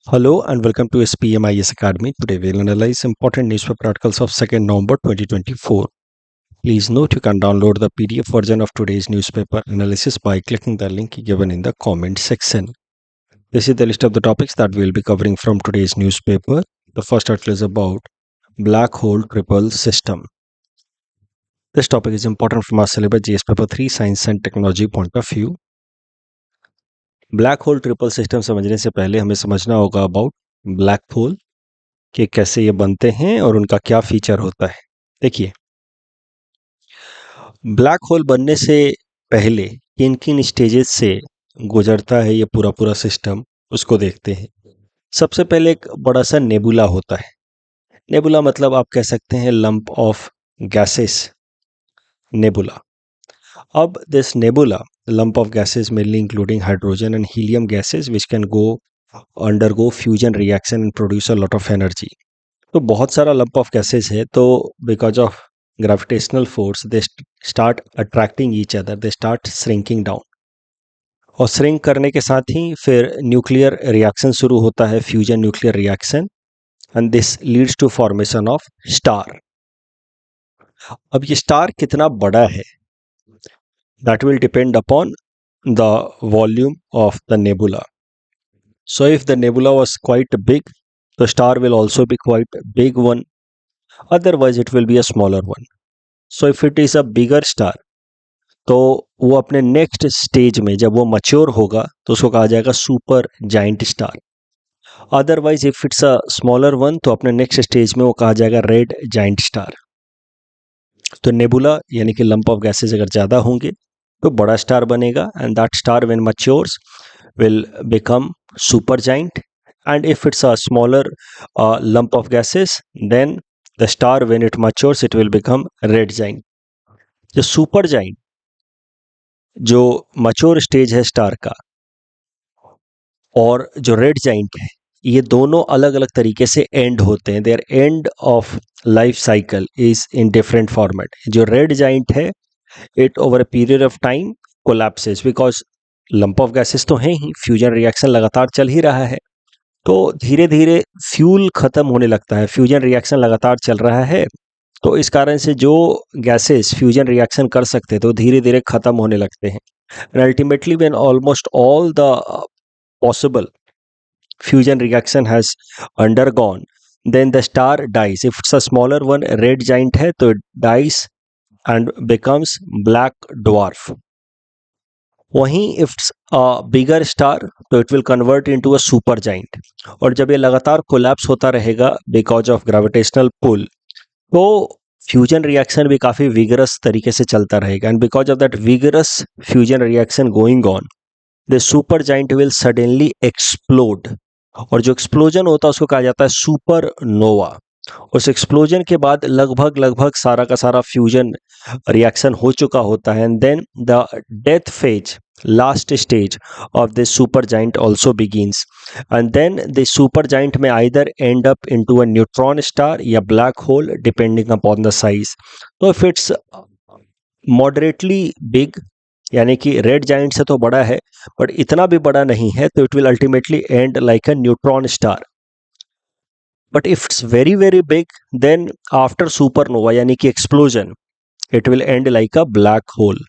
Hello and welcome to SPMIS Academy. Today we'll analyze important newspaper articles of 2nd November 2024. Please note you can download the PDF version of today's newspaper analysis by clicking the link given in the comment section. This is the list of the topics that we'll be covering from today's newspaper. The first article is about black hole triple system. This topic is important from our syllabus GS paper 3 science and technology point of view. Black hole triple system समझने से पहले हमें समझना होगा about black hole कि कैसे ये बनते हैं और उनका क्या फीचर होता है। देखिए, ब्लैक होल बनने से पहले किन किन स्टेजेस से गुजरता है ये पूरा सिस्टम, उसको देखते हैं। सबसे पहले एक बड़ा सा नेबुला होता है। नेबुला मतलब आप कह सकते हैं लंप ऑफ गैसेस, नेबुला। अब this nebula lump of gases mainly including hydrogen and helium gases which can undergo fusion reaction and produce a lot of energy. तो बहुत सारा lump of gases है, तो because of gravitational force they start attracting each other, they start shrinking down, और shrink करने के साथ ही फिर न्यूक्लियर रिएक्शन शुरू होता है, fusion nuclear reaction, and this leads to formation of star. अब ये स्टार कितना बड़ा है that will depend upon the volume of the nebula. So if the nebula was quite big, the star will also be quite big one, otherwise it will be a smaller one. So if it is a bigger star, तो वो अपने next stage में जब वो mature होगा तो उसको कहा जाएगा super giant star. Otherwise if it's a smaller one तो अपने नेक्स्ट स्टेज में वो कहा जाएगा रेड जाइंट स्टार। तो नेबुला यानी कि लंप ऑफ गैसेस अगर ज़्यादा होंगे तो बड़ा स्टार बनेगा, and that star when matures will become supergiant, and if it's a smaller lump of gases, then the star when it matures it will become red giant. जो super giant जो mature stage है star का और जो red giant है, ये दोनों अलग अलग तरीके से एंड होते हैं। Their end of life cycle is in different format. जो रेड जाइंट है it over a period of time collapses because lump of gases तो हैं ही, फ्यूजन रिएक्शन लगातार चल ही रहा है, तो धीरे धीरे फ्यूल खत्म होने लगता है, फ्यूजन रिएक्शन लगातार चल रहा है, तो इस कारण से जो गैसेस फ्यूजन रिएक्शन कर सकते थे वो धीरे धीरे खत्म होने लगते हैं। And ultimately when almost all the possible fusion reaction has undergone, then the star dies. If it's a smaller one, red giant है, तो dies and becomes black dwarf. वहीं इफ बिगर स्टार तो it will convert into a super giant, और जब ये लगातार collapse होता रहेगा बिकॉज ऑफ ग्रेविटेशनल पुल, तो फ्यूजन रिएक्शन भी काफ़ी विगरस तरीके से चलता रहेगा, and because of that vigorous fusion reaction going on, the super giant will suddenly explode, और जो एक्सप्लोजन होता है उसको कहा जाता है सुपर नोवा। उस एक्सप्लोजन के बाद लगभग सारा का सारा फ्यूजन रिएक्शन हो चुका होता है, and then the death phase, last stage of this super giant also begins, and then the super giant में either end up into a neutron star या black hole depending upon the size. तो if it's moderately big यानी कि red giant से तो बड़ा है but इतना भी बड़ा नहीं है, तो it will ultimately and like a neutron star. But if it's very big, then after supernova यानी कि explosion, it will end like a black hole.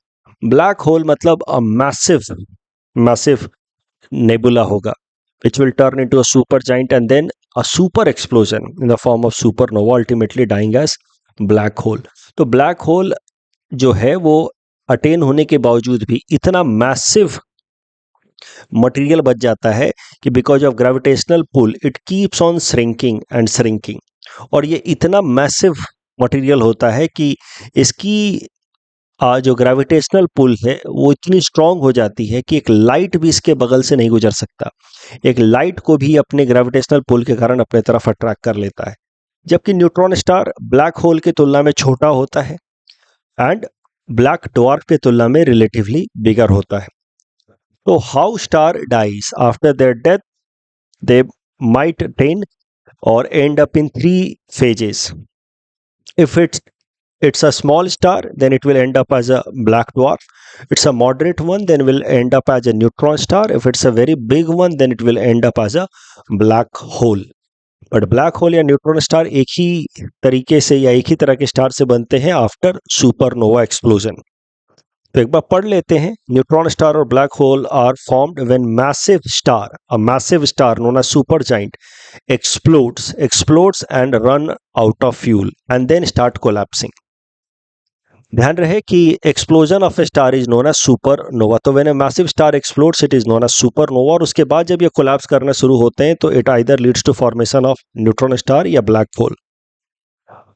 Black hole मतलब a massive nebula होगा, which will turn into a supergiant and then a super explosion in the form of supernova, ultimately dying as black hole. तो black hole जो है वो attain होने के बावजूद भी इतना मैसिव मटेरियल बच जाता है कि because of gravitational pull it keeps on shrinking, और ये इतना मैसिव मटेरियल होता है कि इसकी जो ग्रेविटेशनल पुल है वो इतनी स्ट्रांग हो जाती है कि एक लाइट भी इसके बगल से नहीं गुजर सकता, एक लाइट को भी अपने ग्रेविटेशनल पुल के कारण अपने तरफ अट्रैक्ट कर लेता है। जबकि न्यूट्रॉन स्टार ब्लैक होल की तुलना में छोटा होता है एंड ब्लैक डॉर्फ की तुलना में रिलेटिवली बिगर होता है। So how star dies after their death? They might attain or end up in three phases. If it's it's a small star, then it will end up as a black dwarf. It's a moderate one, then will end up as a neutron star. If it's a very big one, then it will end up as a black hole. But black hole या neutron star एक ही तरीके से या एक ही तरह के star से बनते हैं आफ्टर सुपरनोवा एक्सप्लोजन। तो एक बार पढ़ लेते हैं। न्यूट्रॉन स्टार और black hole are formed when massive star, a massive star known as super giant, explodes and run out of fuel and then start collapsing. ध्यान रहे कि explosion of a star is known as supernova. तो when a massive star explodes it is known as supernova, और उसके बाद जब ये collapse करना शुरू होते हैं तो it either leads to formation of neutron star या black hole.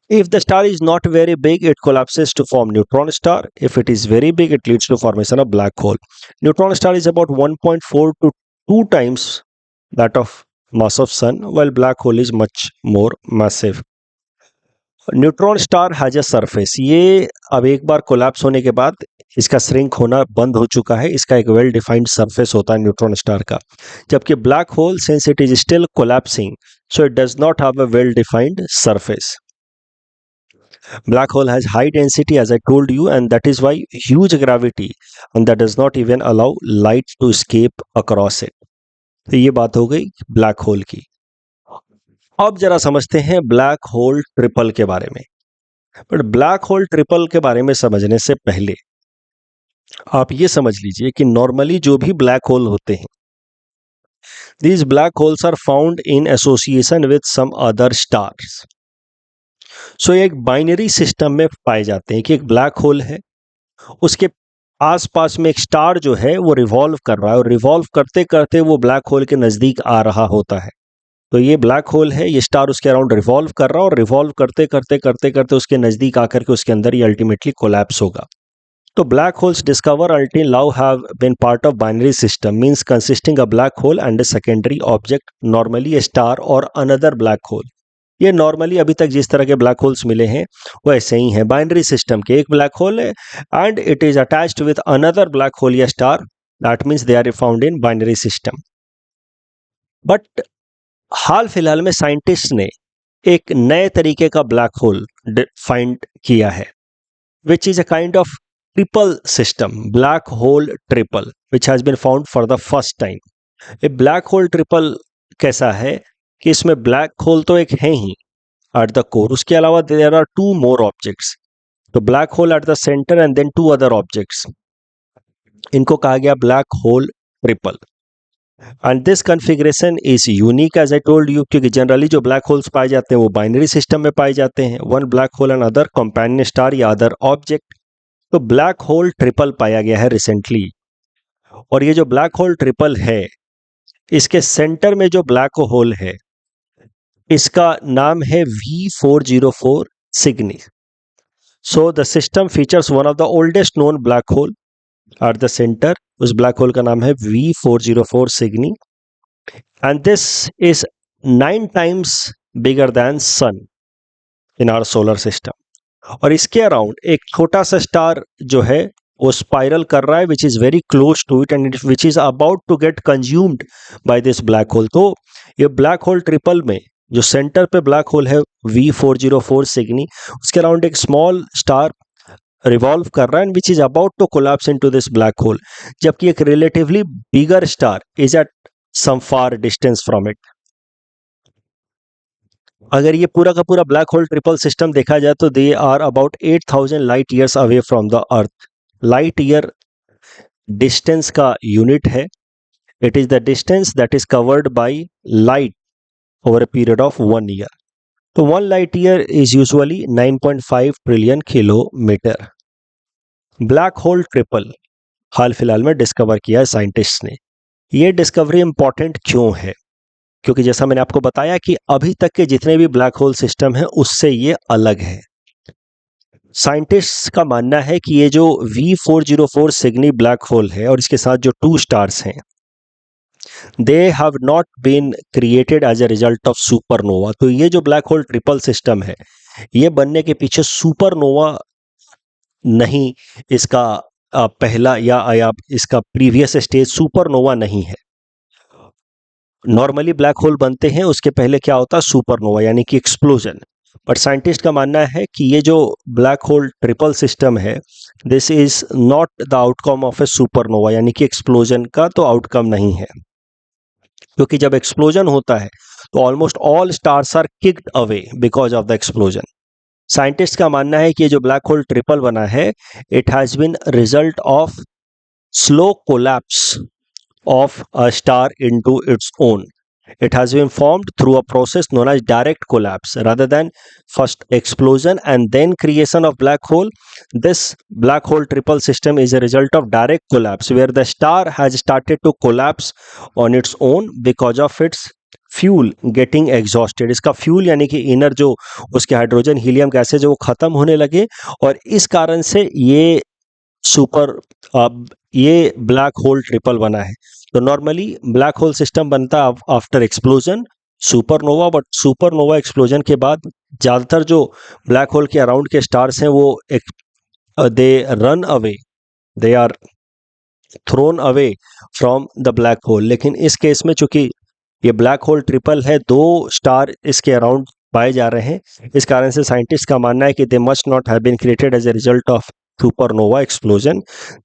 If the star is not very big, it collapses to form neutron star. If it is very big, it leads to formation of black hole. Neutron star is about 1.4 to 2 times that of mass of sun, while black hole is much more massive. Neutron star has a surface. ये अब एक बार collapse होने के बाद इसका shrink होना बंद हो चुका है, इसका एक वेल डिफाइंड सरफेस होता है न्यूट्रॉन स्टार का। जबकि black hole, since it is still collapsing, so it does not have a well defined surface. Black hole has high density, as I told you, and that is why huge gravity, and that does not even allow light to escape across it. तो ये बात हो गई black hole की। अब जरा समझते हैं ब्लैक होल ट्रिपल के बारे में। बट ब्लैक होल ट्रिपल के बारे में समझने से पहले आप ये समझ लीजिए कि नॉर्मली जो भी ब्लैक होल होते हैं, these black holes are found in association with some other stars. सो एक बाइनरी सिस्टम में पाए जाते हैं कि एक ब्लैक होल है, उसके आसपास में एक स्टार जो है वो रिवॉल्व कर रहा है, और रिवॉल्व करते करते वो ब्लैक होल के नज़दीक आ रहा होता है। तो ये ब्लैक होल है, ये स्टार उसके अराउंड रिवॉल्व कर रहा है, और रिवॉल्व करते करते करते करते उसके नज़दीक आकर के उसके अंदर ये अल्टीमेटली कोलैप्स होगा। तो black holes discover until now have been part of binary system, means consisting a black hole and a secondary object, normally a star or another black hole. ये नॉर्मली अभी तक जिस तरह के ब्लैक होल्स मिले हैं वो ऐसे ही हैं, बाइनरी सिस्टम के। एक ब्लैक होल है and it is attached with another black hole या star, that means they are found in binary system. But हाल फिलहाल में साइंटिस्ट ने एक नए तरीके का ब्लैक होल फाइंड किया है, which is a kind of triple system, black hole triple, which has been found for the first time. ये ब्लैक होल ट्रिपल कैसा है कि इसमें ब्लैक होल तो एक है ही एट द कोर, उसके अलावा देयर आर 2 मोर ऑब्जेक्ट्स। तो black hole at the centre and then 2 other objects, इनको कहा गया black hole triple. And this configuration is unique, as I told you, क्योंकि जनरली जो ब्लैक होल्स पाए जाते हैं वो बाइनरी सिस्टम में पाए जाते हैं, one black hole and other companion star या अदर ऑब्जेक्ट। तो ब्लैक होल ट्रिपल पाया गया है रिसेंटली, और ये जो ब्लैक होल ट्रिपल है, इसके सेंटर में जो ब्लैक होल है इसका नाम है V404 Cygni. So the system features one of the oldest known black hole at the center. उस ब्लैक होल का नाम है V404 Cygni, and this is 9 times bigger than sun in our solar system. और इसके around एक छोटा सा star जो है वो स्पाइरल कर रहा है, which is very close to it and which is about to get consumed by this black hole. तो ये ब्लैक होल ट्रिपल में जो सेंटर पे ब्लैक होल है V404 Cygni, उसके अराउंड एक स्मॉल स्टार रिवॉल्व कर रहा है and which is about to collapse into this black hole, जबकि एक relatively bigger star is at some far distance from it. अगर ये पूरा का पूरा ब्लैक होल ट्रिपल सिस्टम देखा जाए तो they are about 8000 light years away from the earth. Light year distance का यूनिट है, it is the distance that is covered by light over a period of 1 year. तो 1 light year is usually 9.5 trillion kilometer. Black hole triple हाल फिलहाल में discover किया है scientist ने। ये डिस्कवरी इंपॉर्टेंट क्यों है? क्योंकि जैसा मैंने आपको बताया कि अभी तक के जितने भी ब्लैक होल सिस्टम है उससे ये अलग है। साइंटिस्ट का मानना है कि ये जो V404 Cygni ब्लैक होल है और इसके साथ जो 2 स्टार्स हैं, they have not been created as a result of supernova. तो ये जो ब्लैक होल ट्रिपल सिस्टम है ये बनने के पीछे सुपरनोवा नहीं, इसका पहला या इसका प्रीवियस स्टेज सुपरनोवा नहीं है। नॉर्मली ब्लैक होल बनते हैं उसके पहले क्या होता है, सुपरनोवा यानी कि एक्सप्लोजन। बट साइंटिस्ट का मानना है कि ये जो ब्लैक होल ट्रिपल सिस्टम है, this is not the outcome of A supernova, यानी कि एक्सप्लोजन का तो आउटकम नहीं है, क्योंकि जब एक्सप्लोजन होता है तो almost all stars are kicked away because of the explosion. Scientist का मानना है कि ये जो ब्लैक होल ट्रिपल बना है, it has been result of slow collapse of a star into its own. It has been formed through a process known as direct collapse rather than first explosion and then creation of black hole. This black hole triple system is a result of direct collapse where the star has started to collapse on its own because of its fuel getting exhausted. इसका fuel यानी कि inner जो उसके hydrogen helium gases वो खत्म होने लगे, और इस कारण से ये सुपर ये ब्लैक होल ट्रिपल बना है। तो नॉर्मली ब्लैक होल सिस्टम बनता है after explosion supernova, but supernova explosion के बाद ज़्यादातर जो ब्लैक होल के अराउंड के स्टार्स हैं वो they run away, they are thrown away from the black hole. लेकिन इस केस में चूंकि ये ब्लैक होल ट्रिपल है, दो स्टार इसके अराउंड पाए जा रहे हैं, इस कारण से साइंटिस्ट का मानना है कि they must not have been created as a result of supernova explosion,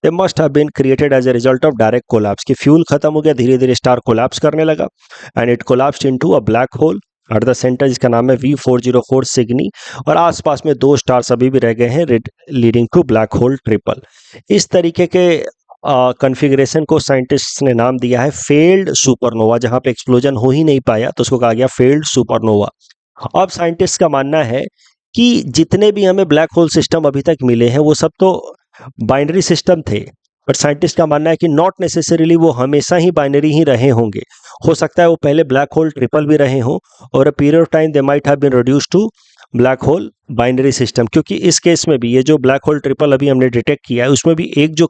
they must have been created as a result of direct collapse. कि फ्यूल खत्म हो गया, धीरे धीरे स्टार कोलैप्स करने लगा and it collapsed into a black hole at the centre, जिसका नाम है V404 सिग्नी, और आसपास में दो स्टार्स अभी भी रह गए हैं leading to black hole triple. इस तरीके के कॉन्फ़िगरेशन को साइंटिस्ट ने नाम दिया है फेल्ड सुपरनोवा। जहां पे एक्सप्लोजन हो ही नहीं पाया तो उसको कहा गया फेल्ड सुपरनोवा। अब साइंटिस्ट का मानना है कि जितने भी हमें ब्लैक होल सिस्टम अभी तक मिले हैं वो सब तो बाइनरी सिस्टम थे, बट साइंटिस्ट का मानना है कि नॉट नेसेसरीली वो हमेशा ही बाइनरी ही रहे होंगे। हो सकता है वो पहले ब्लैक होल ट्रिपल भी रहे हों और a period of time they might have been reduced to black hole binary system. क्योंकि इस केस में भी ये जो ब्लैक होल ट्रिपल अभी हमने डिटेक्ट किया है उसमें भी एक जो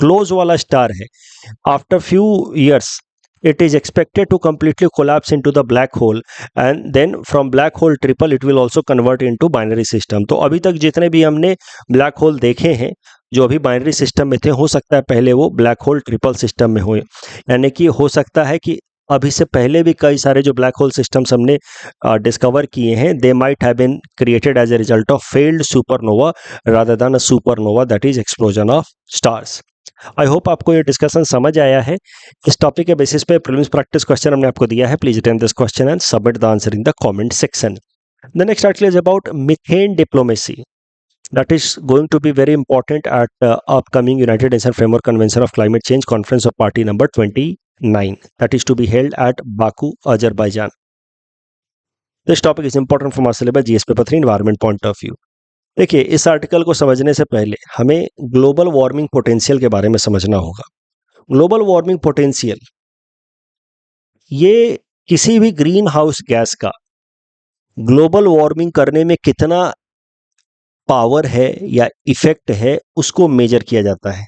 क्लोज वाला स्टार है, after few years it is expected to completely collapse into the black hole and then from black hole triple it will also convert into binary system। तो अभी तक जितने भी हमने ब्लैक होल देखे हैं जो अभी बाइनरी सिस्टम में थे, हो सकता है पहले वो ब्लैक होल ट्रिपल सिस्टम में हुए, यानी कि हो सकता है कि अभी से पहले भी कई सारे जो ब्लैक होल सिस्टम्स हमने डिस्कवर किए हैं, they might have been created as a result of failed supernova rather than a supernova that is explosion of stars. I hope आपको ये डिस्कशन समझ आया है। इस टॉपिक के बेसिस पे प्रीलिम्स प्रैक्टिस क्वेश्चन हमने आपको दिया है। Please attempt this question and submit the answer in the comment section. The next article is about methane diplomacy, that is going to be very important at upcoming United Nations Framework Convention of Climate Change Conference of Party number 29 that is to be held at Baku, Azerbaijan. This topic is important from our syllabus GS paper 3 environment point of view. देखिए, इस article को समझने से पहले हमें global warming potential के बारे में समझना होगा। ग्लोबल वार्मिंग पोटेंशियल ये किसी भी ग्रीन हाउस गैस का ग्लोबल वार्मिंग करने में कितना पावर है या इफेक्ट है उसको मेजर किया जाता है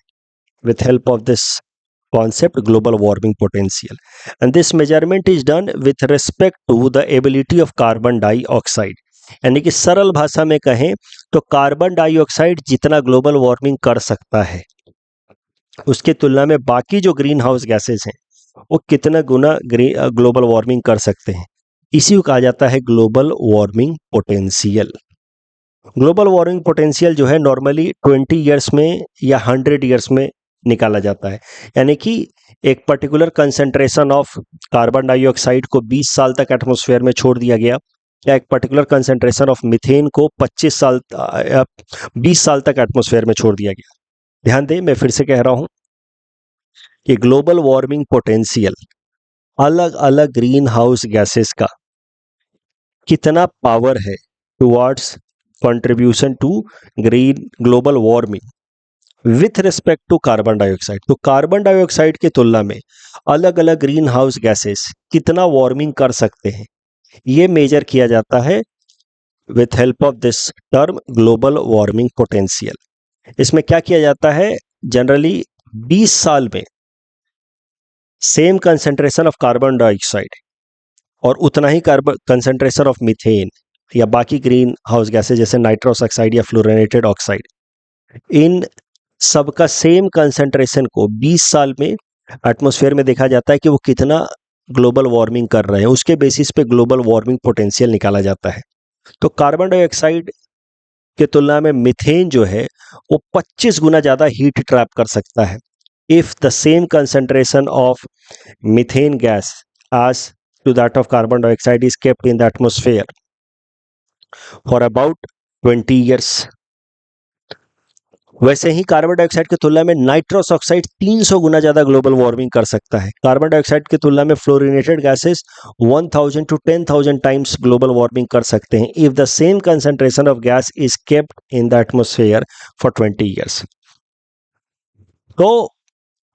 with help of this concept global warming potential, and this measurement is done with respect to the ability of carbon dioxide। यानी कि सरल भाषा में कहें तो कार्बन डाइऑक्साइड जितना ग्लोबल वार्मिंग कर सकता है उसके तुलना में बाकी जो ग्रीन हाउस गैसेस हैं वो कितना गुना ग्लोबल वार्मिंग कर सकते हैं, इसी को कहा जाता है global warming potential. Global warming potential जो है नॉर्मली 20 ईयर्स में या 100 ईयर्स में निकाला जाता है, यानी कि एक particular concentration of carbon dioxide को 20 साल तक एटमॉस्फेयर में छोड़ दिया गया, या एक पर्टिकुलर कंसंट्रेशन ऑफ मीथेन को 20 साल तक एटमॉस्फेयर में छोड़ दिया गया। ध्यान दें, मैं फिर से कह रहा हूं कि ग्लोबल वार्मिंग पोटेंशियल अलग अलग ग्रीन हाउस गैसेस का कितना पावर है towards contribution to green global warming with respect to carbon dioxide. तो कार्बन डाइऑक्साइड की तुलना में अलग अलग ग्रीन हाउस गैसेस कितना वार्मिंग कर सकते हैं, ये मेजर किया जाता है with help of this term global warming potential. इसमें क्या किया जाता है, जनरली 20 साल में same concentration of carbon dioxide और उतना ही कार्बन कंसंट्रेशन ऑफ मीथेन या बाकी ग्रीन हाउस गैसेस जैसे नाइट्रस ऑक्साइड या फ्लोरिनेटेड ऑक्साइड, इन सबका सेम कंसंट्रेशन को 20 साल में एटमॉस्फेयर में देखा जाता है कि वो कितना ग्लोबल वार्मिंग कर रहे हैं, उसके बेसिस पे ग्लोबल वार्मिंग पोटेंशियल निकाला जाता है। तो कार्बन डाइऑक्साइड के तुलना में मीथेन जो है वो 25 गुना ज़्यादा हीट ट्रैप कर सकता है if the same concentration of methane gas as to that of carbon dioxide is kept in the atmosphere for about 20 years. वैसे ही कार्बन डाइऑक्साइड की तुलना में नाइट्रस ऑक्साइड 300 गुना ज्यादा ग्लोबल वार्मिंग कर सकता है। कार्बन डाइऑक्साइड की तुलना में fluorinated gases 1000 to 10,000 times global warming कर सकते हैं if the same concentration of gas is kept in the atmosphere for 20 years. तो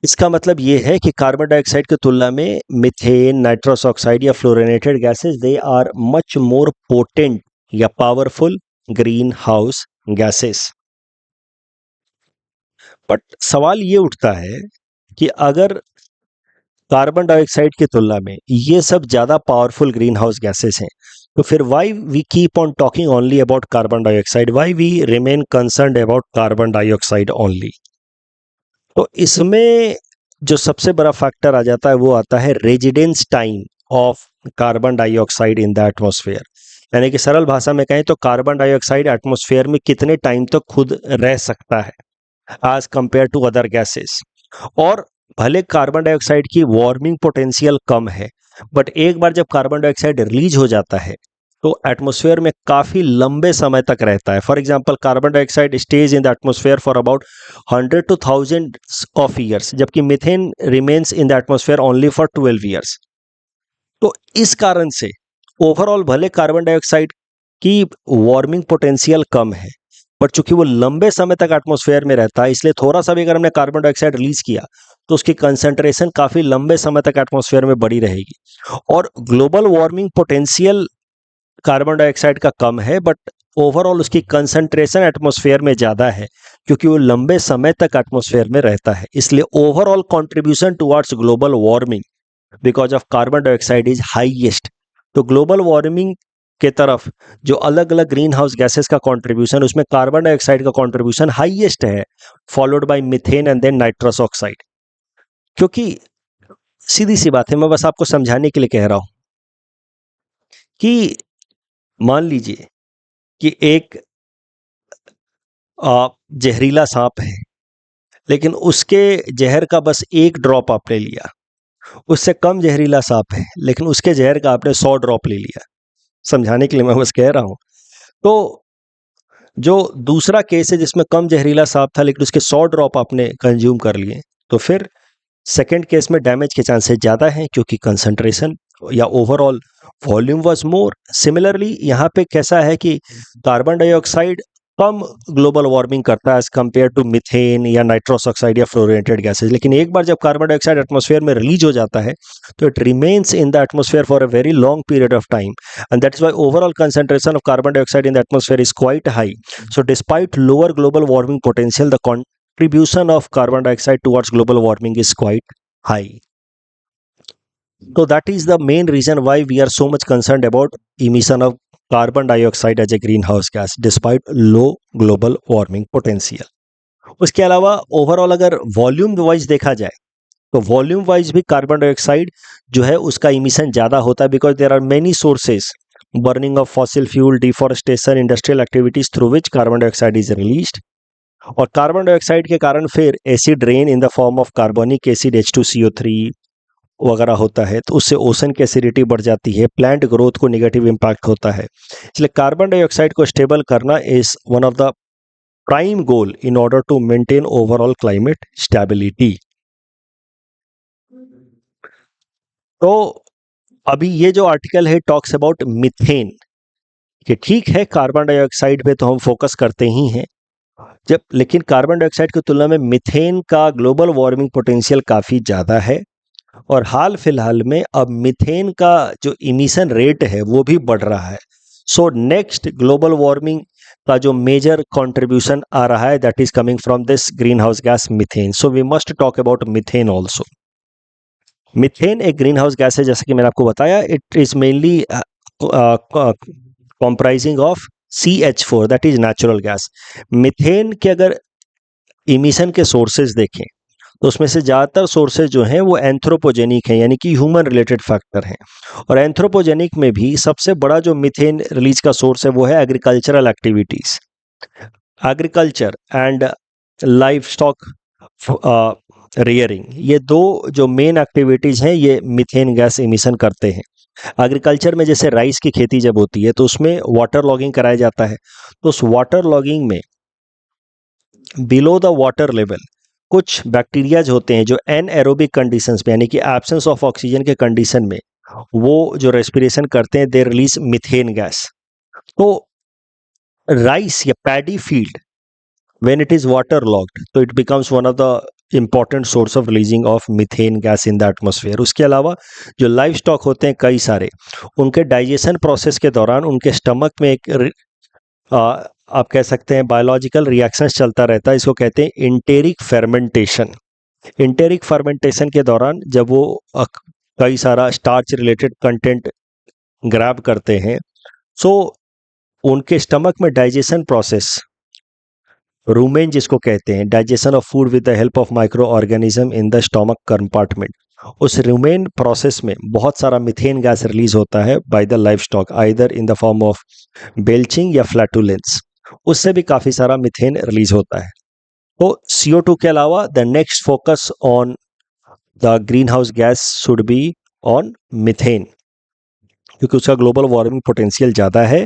इसका मतलब ये है कि कार्बन डाइऑक्साइड की तुलना में मीथेन, नाइट्रस ऑक्साइड या fluorinated gases they are much more potent या powerful green house gases. But सवाल ये उठता है कि अगर कार्बन डाइऑक्साइड की तुलना में ये सब ज्यादा पावरफुल ग्रीन हाउस गैसेस हैं, तो फिर why we keep on talking only about carbon dioxide, why we remain concerned about carbon dioxide only. तो इसमें जो सबसे बड़ा फैक्टर आ जाता है वो आता है residence time of carbon dioxide in the atmosphere. यानी कि सरल भाषा में कहें तो कार्बन डाइऑक्साइड एटमॉस्फेयर में कितने टाइम तक खुद रह सकता है as compare to other gases. और भले कार्बन डाइऑक्साइड की वार्मिंग पोटेंशियल कम है, बट एक बार जब कार्बन डाइऑक्साइड रिलीज हो जाता है तो एटमॉस्फेयर में काफी लंबे समय तक रहता है। For example carbon dioxide stage in the atmosphere for about 100 to 1000 of years, जबकि methane remains in the atmosphere only for 12 years. तो इस कारण से ओवरऑल भले कार्बन डाइऑक्साइड की वार्मिंग पोटेंशियल कम है, बट चूंकि वो लंबे समय तक एटमॉस्फेयर में रहता है, इसलिए थोड़ा सा भी अगर हमने कार्बन डाइऑक्साइड रिलीज किया तो उसकी कंसंट्रेशन काफी लंबे समय तक एटमॉस्फेयर में बढ़ी रहेगी। और global warming potential carbon dioxide का कम है, बट ओवरऑल उसकी कंसंट्रेशन एटमॉस्फेयर में ज्यादा है क्योंकि वो लंबे समय तक एटमॉस्फेयर में रहता है। इसलिए overall contribution towards global warming because of carbon dioxide is highest. तो ग्लोबल वार्मिंग के तरफ जो अलग अलग ग्रीन हाउस गैसेस का कंट्रीब्यूशन, उसमें कार्बन डाइऑक्साइड का कंट्रीब्यूशन हाईएस्ट है, followed by methane and then nitrous oxide. क्योंकि सीधी सी बात है, मैं बस आपको समझाने के लिए कह रहा हूं कि मान लीजिए कि एक जहरीला सांप है, लेकिन उसके जहर का बस एक ड्रॉप आपने लिया। उससे कम जहरीला सांप है, लेकिन उसके जहर का आपने 100 ड्रॉप ले लिया। समझाने के लिए मैं बस कह रहा हूं। तो जो दूसरा केस है जिसमें कम जहरीला सांप था लेकिन उसके 100 ड्रॉप आपने कंज्यूम कर लिए, तो फिर सेकेंड केस में डैमेज के चांसेस ज़्यादा हैं क्योंकि कंसंट्रेशन या overall volume was more. Similarly यहाँ पे कैसा है कि कार्बन डाइऑक्साइड कम ग्लोबल वार्मिंग करता है एज कंपेयर टू मीथेन या नाइट्रस ऑक्साइड या फ्लोरिनेटेड गैसेस, लेकिन एक बार जब कार्बन डाइऑक्साइड एटमॉस्फेयर में रिलीज हो जाता है तो it remains in the atmosphere for a very long period of time, and that is why overall concentration of carbon dioxide in the atmosphere is quite high. So despite lower global warming potential, the contribution of carbon dioxide towards global warming is quite high. So that is the main reason why we are so much concerned about emission of carbon dioxide as a greenhouse gas despite low global warming potential. उसके अलावा overall अगर volume wise देखा जाए तो volume wise भी carbon dioxide जो है उसका इमिशन ज़्यादा होता है because there are many sources, burning of fossil fuel, deforestation, industrial activities through which carbon dioxide is released. और कार्बन डाइऑक्साइड के कारण फिर acid rain in the form of carbonic acid H2CO3 वगैरह होता है, तो उससे ओशन की एसिडिटी बढ़ जाती है, प्लांट ग्रोथ को नेगेटिव इम्पैक्ट होता है। इसलिए कार्बन डाइऑक्साइड को स्टेबल करना is one of the prime goal in order to maintain overall climate stability. तो अभी ये जो आर्टिकल है टॉक्स अबाउट मीथेन, कि ठीक है कार्बन डाइऑक्साइड पे तो हम फोकस करते ही हैं जब, लेकिन कार्बन डाइऑक्साइड की तुलना में मीथेन का ग्लोबल वार्मिंग पोटेंशियल काफ़ी ज़्यादा है और हाल फिलहाल में अब मीथेन का जो इमिशन रेट है वो भी बढ़ रहा है। सो नेक्स्ट ग्लोबल वार्मिंग का जो मेजर कंट्रीब्यूशन आ रहा है that is coming from this green house gas methane. So we must talk about methane also. Methane एक ग्रीन हाउस गैस है, जैसा कि मैंने आपको बताया, it is mainly comprising of CH4 that is natural gas. Methane के अगर emission के सोर्सेज देखें तो उसमें से ज़्यादातर सोर्सेज जो हैं वो एंथ्रोपोजेनिक हैं, यानी कि ह्यूमन रिलेटेड फैक्टर हैं। और एंथ्रोपोजेनिक में भी सबसे बड़ा जो मीथेन रिलीज का सोर्स है वो है agricultural activities. Agriculture and life stock rearing, ये दो जो मेन एक्टिविटीज़ हैं ये मीथेन गैस इमिशन करते हैं। एग्रीकल्चर में जैसे राइस की खेती जब होती है तो उसमें वाटर लॉगिंग कराया जाता है, तो उस वाटर लॉगिंग में बिलो द वाटर लेवल कुछ बैक्टीरियाज होते हैं जो एनएरोबिक कंडीशंस में, यानी कि एब्सेंस ऑफ ऑक्सीजन के कंडीशन में वो जो रेस्पिरेशन करते हैं, दे रिलीज मीथेन गैस। तो राइस या paddy field when it is waterlogged so it becomes one of the important source of releasing of methane gas in the atmosphere। उसके अलावा जो लाइव स्टॉक होते हैं कई सारे, उनके डाइजेशन प्रोसेस के दौरान उनके स्टमक में एक आप कह सकते हैं बायोलॉजिकल रिएक्शंस चलता रहता है, इसको कहते हैं इंटेरिक फर्मेंटेशन। इंटेरिक फर्मेंटेशन के दौरान जब वो कई सारा स्टार्च रिलेटेड कंटेंट ग्रैब करते हैं, सो उनके स्टमक में डाइजेशन प्रोसेस, रूमेन जिसको कहते हैं, digestion of food with the help of micro organism in the stomach compartment, उस रूमेन प्रोसेस में बहुत सारा मीथेन गैस रिलीज होता है by the live stock, either in the form of belching या फ्लैटुलेंस, उससे भी काफ़ी सारा मीथेन रिलीज होता है। तो CO2 के अलावा the next focus on the green house gas should be on methane, क्योंकि उसका ग्लोबल वार्मिंग पोटेंशियल ज़्यादा है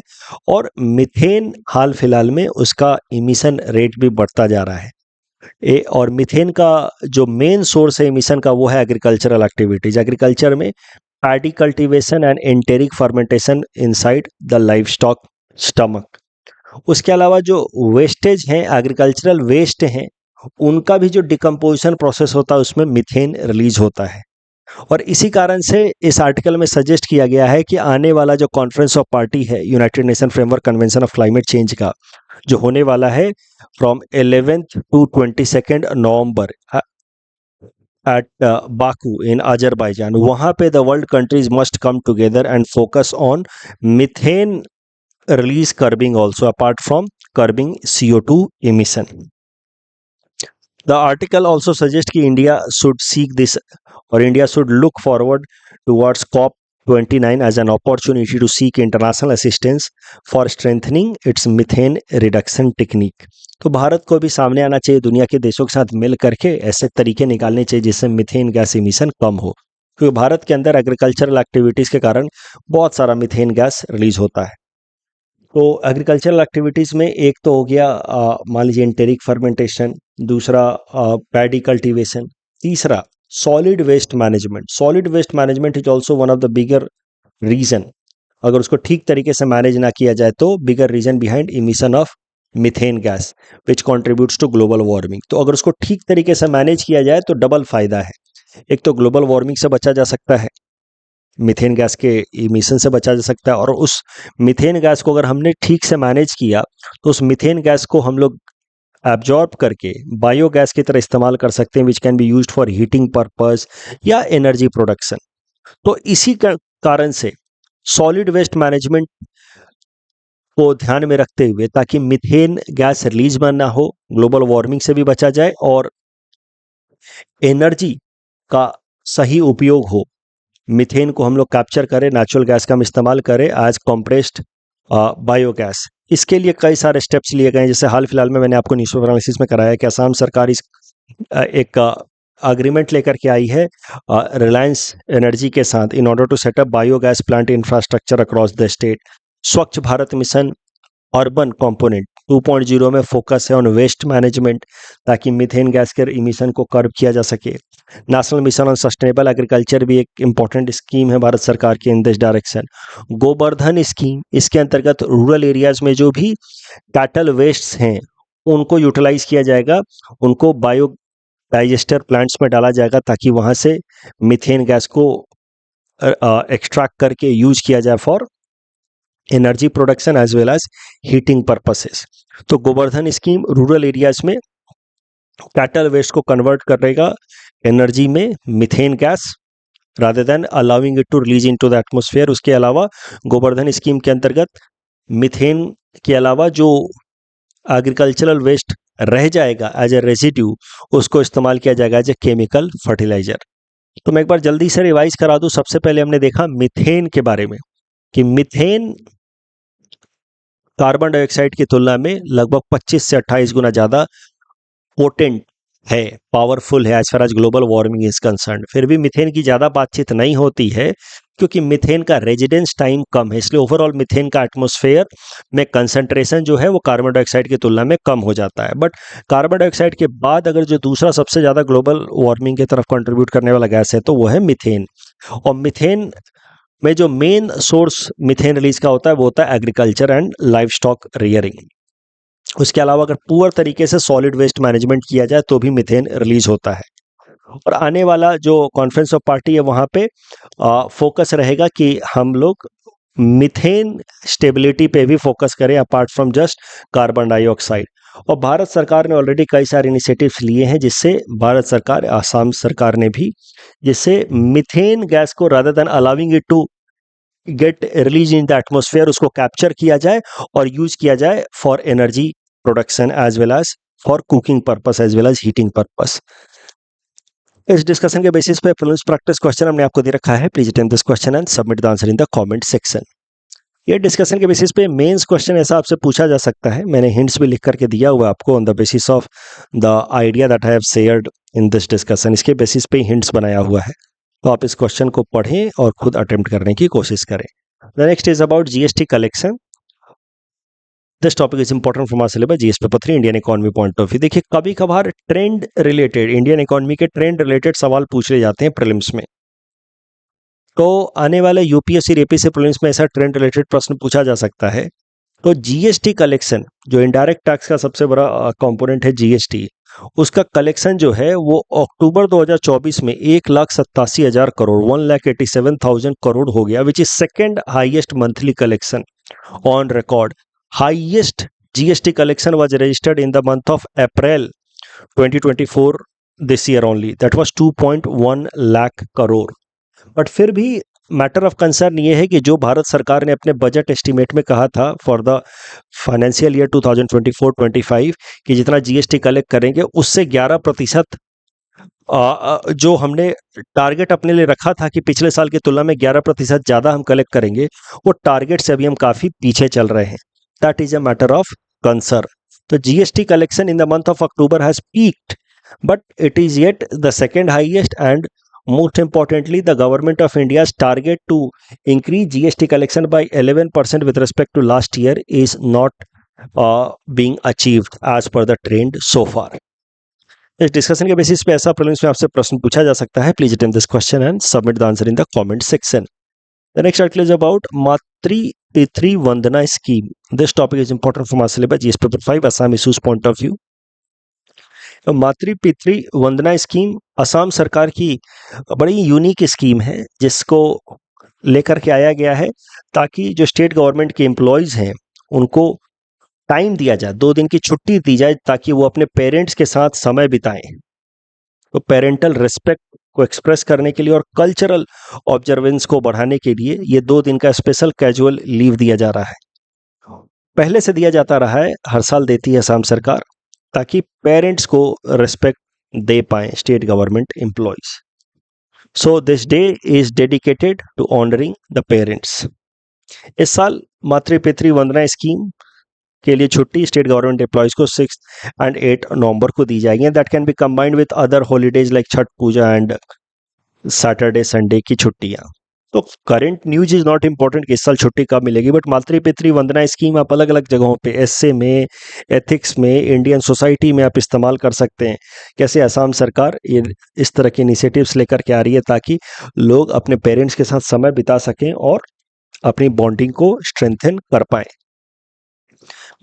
और मीथेन हाल फिलहाल में उसका इमिशन रेट भी बढ़ता जा रहा है। और मीथेन का जो मेन सोर्स है इमिशन का वो है एग्रीकल्चरल एक्टिविटीज। एग्रीकल्चर में paddy cultivation and enteric fermentation inside the live stock stomach. उसके अलावा जो वेस्टेज हैं, एग्रीकल्चरल वेस्ट हैं, उनका भी जो डिकम्पोजिशन प्रोसेस होता है उसमें मीथेन रिलीज होता है। और इसी कारण से इस आर्टिकल में सजेस्ट किया गया है कि आने वाला जो कॉन्फ्रेंस ऑफ पार्टी है united nation framework convention of climate change का, जो होने वाला है from 11th to 22nd November at Baku in Azerbaijan, वहाँ पे the world countries must come together and focus on methane release curbing also apart from curbing CO2 emission। The article also suggests कि India should seek this, or India should look forward towards COP29 as an opportunity to seek international assistance for strengthening its methane reduction technique। तो भारत को भी सामने आना चाहिए, दुनिया के देशों के साथ मिल करके ऐसे तरीके निकालने चाहिए जिससे मीथेन गैस इमिशन कम हो, क्योंकि भारत के अंदर एग्रीकल्चरल एक्टिविटीज़ के कारण बहुत सारा मीथेन गैस रिलीज होता है। तो एग्रीकल्चरल एक्टिविटीज़ में एक तो हो गया मान लीजिए एंटेरिक फर्मेंटेशन, दूसरा पैडी कल्टीवेशन, तीसरा solid waste management. Solid waste management is also one of the bigger reason, अगर उसको ठीक तरीके से मैनेज ना किया जाए तो bigger reason behind emission of methane gas which contributes to global warming. तो अगर उसको ठीक तरीके से मैनेज किया जाए तो डबल फायदा है, एक तो ग्लोबल वार्मिंग से बचा जा सकता है, मीथेन गैस के इमिशन से बचा जा सकता है, और उस मीथेन गैस को अगर हमने ठीक से मैनेज किया तो उस मीथेन गैस को हम लोग एब्जॉर्ब करके बायोगैस की तरह इस्तेमाल कर सकते हैं, which can be used for heating purpose या एनर्जी प्रोडक्शन। तो इसी कारण से सॉलिड वेस्ट मैनेजमेंट को ध्यान में रखते हुए, ताकि मीथेन गैस रिलीज ना हो, ग्लोबल वार्मिंग से भी बचा जाए और एनर्जी का सही उपयोग हो, मीथेन को हम लोग कैप्चर करें, नेचुरल गैस का हम इस्तेमाल करें एज कॉम्प्रेस्ड बायोगैस। इसके लिए कई सारे स्टेप्स लिए गए हैं, जैसे हाल फिलहाल में मैंने आपको न्यूज़पेपर एनालिसिस में कराया कि असम सरकार इस एक अग्रीमेंट लेकर के आई है रिलायंस एनर्जी के साथ in order to setup biogas plant infrastructure across the state. Swachh Bharat mission urban component 2.0 में फोकस है ऑन वेस्ट मैनेजमेंट, ताकि मीथेन गैस के इमिशन को कर्ब किया जा सके। National mission on sustainable agriculture भी एक इम्पॉर्टेंट स्कीम है भारत सरकार की in this direction. Gobardhan scheme, इसके अंतर्गत रूरल एरियाज में जो भी कैटल वेस्ट्स हैं उनको यूटिलाइज किया जाएगा, उनको बायो डाइजेस्टर प्लांट्स में डाला जाएगा, ताकि वहाँ से मीथेन गैस को एक्सट्रैक्ट करके यूज किया जाए for energy production as well as heating purposes. तो गोवर्धन स्कीम रूरल एरियाज में कैटल वेस्ट को कन्वर्ट करेगा एनर्जी में methane gas rather than allowing it to release into the atmosphere. उसके अलावा गोवर्धन स्कीम के अंतर्गत मीथेन के अलावा जो एग्रीकल्चरल वेस्ट रह जाएगा एज ए रेसिड्यू, उसको इस्तेमाल किया जाएगा एज ए केमिकल फर्टिलाइजर। तो मैं एक बार जल्दी से रिवाइज करा दूं। सबसे पहले हमने देखा मीथेन के बारे में कि मीथेन कार्बन डाइऑक्साइड की तुलना में लगभग 25 से 28 गुना ज्यादा पोटेंट है, पावरफुल है as far as global warming is concern. फिर भी मीथेन की ज्यादा बातचीत नहीं होती है क्योंकि मीथेन का रेजिडेंस टाइम कम है, इसलिए ओवरऑल मीथेन का एटमॉस्फेयर में कंसंट्रेशन जो है वो कार्बन डाइऑक्साइड की तुलना में कम हो जाता है। बट कार्बन डाइऑक्साइड के बाद अगर जो दूसरा सबसे ज्यादा ग्लोबल वार्मिंग की तरफ कंट्रीब्यूट करने वाला गैस है तो वो है मीथेन। और मीथेन में जो मेन सोर्स मीथेन रिलीज का होता है वो होता है agriculture and live stock rearing. उसके अलावा अगर पुअर तरीके से सॉलिड वेस्ट मैनेजमेंट किया जाए तो भी मीथेन रिलीज होता है। और आने वाला जो कॉन्फ्रेंस ऑफ पार्टी है वहाँ पे फोकस रहेगा कि हम लोग मीथेन स्टेबिलिटी पे भी फोकस करें apart from just carbon dioxide. और भारत सरकार ने ऑलरेडी कई सारे इनिशिएटिव्स लिए हैं, जिससे भारत सरकार, आसाम सरकार ने भी, जिससे मीथेन गैस को rather than allowing it to get release in the atmosphere, उसको कैप्चर किया जाए और यूज किया जाए for energy production as well as for cooking purpose as well as heating purpose. इस डिस्कशन के बेसिस पे प्रीलिम्स प्रैक्टिस क्वेश्चन हमने आपको दे रखा है। Please attempt this question and submit the answer in the comment section. ये discussion के बेसिस पे मेंस क्वेश्चन ऐसा आपसे पूछा जा सकता है। मैंने हिंट्स भी लिख करके दिया हुआ है आपको on the basis of the idea that I have shared in this discussion. इसके बेसिस पे हिंट्स बनाया हुआ है, तो आप इस क्वेश्चन को पढ़ें और खुद अटेम्प्ट करने की कोशिश करें। The next is about GST collection. This topic is important from our syllabus GS paper 3 Indian economy point of view. देखिए, कभी कभार ट्रेंड रिलेटेड, इंडियन इकोनॉमी के ट्रेंड रिलेटेड सवाल पूछ ले जाते हैं प्रीलिम्स में। तो आने वाले यूपीएससी रेपी से प्रीलिम्स में ऐसा ट्रेंड रिलेटेड प्रश्न पूछा जा सकता है। तो जीएसटी कलेक्शन, जो इनडायरेक्ट टैक्स का सबसे बड़ा कंपोनेंट है जीएसटी, उसका कलेक्शन जो है वो अक्टूबर 2024 में 1,87,000 करोड़ 1,87,000 करोड़ हो गया, which is second highest monthly collection on record. Highest GST collection was registered in the month of April 2024 this year only, that was 2.1 lakh crore. But फिर भी मैटर ऑफ कंसर्न ये है कि जो भारत सरकार ने अपने बजट एस्टीमेट में कहा था फॉर द फाइनेंशियल ईयर 2024-25 कि जितना जीएसटी कलेक्ट करेंगे उससे 11% जो हमने टारगेट अपने लिए रखा था कि पिछले साल की तुलना में 11% ज़्यादा हम कलेक्ट करेंगे, वो टारगेट से अभी हम काफ़ी पीछे चल रहे हैं। That is a matter of concern. तो GST collection in the month of October has peaked, but it is yet the second highest, and most importantly the government of India's target to increase GST collection by 11% with respect to last year is not being achieved as per the trend so far. इस discussion के basis पे ऐसा prelims में आपसे प्रश्न पूछा जा सकता है। Please attempt this question and submit the answer in the comment section. The next article is about Matri Pitri Vandana scheme. This topic is important for my syllabus GS paper 5 Assam issues point of view. Matri Pitri Vandana scheme Assam सरकार की बड़ी unique scheme है, जिसको लेकर के आया गया है ताकि जो स्टेट गवर्नमेंट के एम्प्लॉयज हैं उनको टाइम दिया जाए, 2 दिन की छुट्टी दी जाए ताकि वो अपने पेरेंट्स के साथ समय बिताएं। तो पेरेंटल रिस्पेक्ट को एक्सप्रेस करने के लिए और कल्चरल ऑब्जर्वेंस को बढ़ाने के लिए ये 2 दिन का स्पेशल कैजुअल लीव दिया जा रहा है। पहले से दिया जाता रहा है, हर साल देती है असम सरकार, ताकि पेरेंट्स को रिस्पेक्ट दे पाए state government employees. So this day is dedicated to honouring the parents. इस साल मातृ पितृ वंदना स्कीम के लिए छुट्टी स्टेट गवर्नमेंट एम्प्लॉयज को 6 and 8 नवंबर को दी जाएगी। That can be combined with other holidays like Chhath Puja and Saturday Sunday की छुट्टियां। तो current news is not important कि इस साल छुट्टी कब मिलेगी, बट मातृ पितृ वंदना स्कीम आप अलग अलग जगहों पे, एसए में, एथिक्स में, इंडियन सोसाइटी में आप इस्तेमाल कर सकते हैं। कैसे असम सरकार ये इस तरह के इनिशिएटिव्स लेकर के आ रही है ताकि लोग अपने पेरेंट्स के साथ समय बिता सकें और अपनी बॉन्डिंग को स्ट्रेंथन कर पाएं।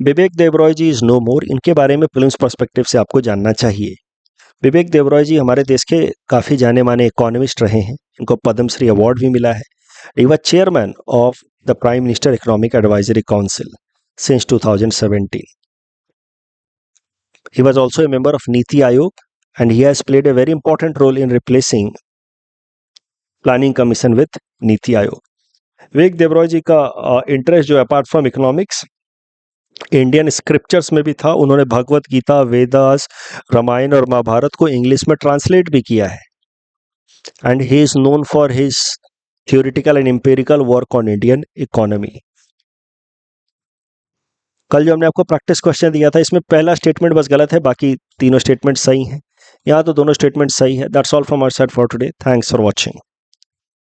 विवेक देबरॉय जी इज नो मोर, इनके बारे में प्रीलिम्स पर्सपेक्टिव से आपको जानना चाहिए। विवेक देबरॉय जी हमारे देश के काफ़ी जाने माने इकोनॉमिस्ट रहे हैं, इनको पद्मश्री अवार्ड भी मिला है। He was chairman of the prime minister economic advisory council since 2017। He was also a member of NITI Aayog and he has played a very important role in replacing planning commission with NITI Aayog. Vivek Debroy ji का interest जो apart from economics Indian scriptures में भी था। उन्होंने भगवत गीता, वेदास, रामायण और महाभारत को English में translate भी किया है। And he is known for his theoretical and empirical work on Indian economy. कल जो हमने आपको प्रैक्टिस क्वेश्चन दिया था, इसमें पहला स्टेटमेंट बस गलत है, बाकी तीनों स्टेटमेंट सही हैं। यहाँ तो दोनों स्टेटमेंट सही है। That's all from our side for today. Thanks for watching.